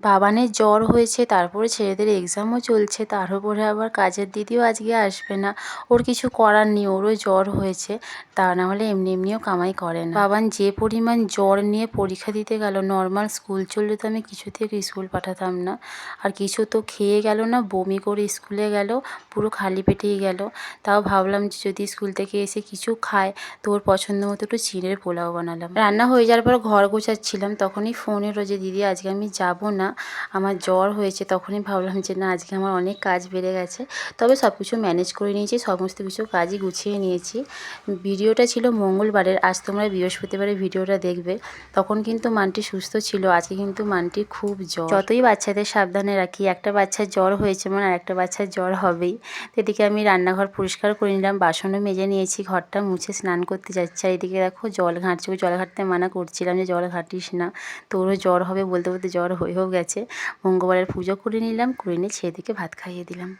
বাবানের জ্বর হয়েছে, তারপরে ছেলেদের এক্সামও চলছে, তার উপরে আবার কাজের দিদিও আজকে আসবে না। ওর কিছু করার নেই, ওরও জ্বর হয়েছে, তা না হলে এমনি এমনিও কামাই করে না। বাবান যে পরিমাণ জ্বর নিয়ে পরীক্ষা দিতে গেল, নর্মাল স্কুল চললে তো আমি কিছুতেই ওকে স্কুল পাঠাতাম না। আর কিছু তো খেয়ে গেল না, বমি করে স্কুলে গেল, পুরো খালি পেটেই গেল। তাও ভাবলাম যে যদি স্কুল থেকে এসে কিছু খায় তো ওর পছন্দ মতো একটু চিড়ের পোলাও বানালাম। রান্না হয়ে যাওয়ার পর ঘর গোছাচ্ছিলাম, তখনই ফোন এলো যে দিদি আজকে আমি যাব না, আমার জ্বর হয়েছে। তখনই ভাবলাম যে না, আজকে আমার অনেক কাজ বেড়ে গেছে। তবে সব কিছু ম্যানেজ করে নিয়েছি, সমস্ত কিছু কাজই গুছিয়ে নিয়েছি। ভিডিওটা ছিল মঙ্গলবারের, আজ তোমরা বৃহস্পতিবারে ভিডিওটা দেখবে। তখন কিন্তু মানটি সুস্থ ছিল, আজকে কিন্তু মানটি খুব জ্বর। যতই বাচ্চাদের সাবধানে রাখি, একটা বাচ্চার জ্বর হয়েছে মানে আরেকটা বাচ্চার জ্বর হবেই। তো এদিকে আমি রান্নাঘর পরিষ্কার করে নিলাম, বাসনও মেজে নিয়েছি, ঘরটা মুছে স্নান করতে যাচ্ছি। আর এদিকে দেখো জল ঘাঁটছে, জল ঘাঁটতে মানা করছিলাম যে জল ঘাঁটিস না, তোরও জ্বর হবে বলতে বলতে জ্বর হয়েও গেছে। মঙ্গলবারের পুজো করে নিলাম, করে নিয়ে ছেলেদেরকে ভাত খাইয়ে দিলাম।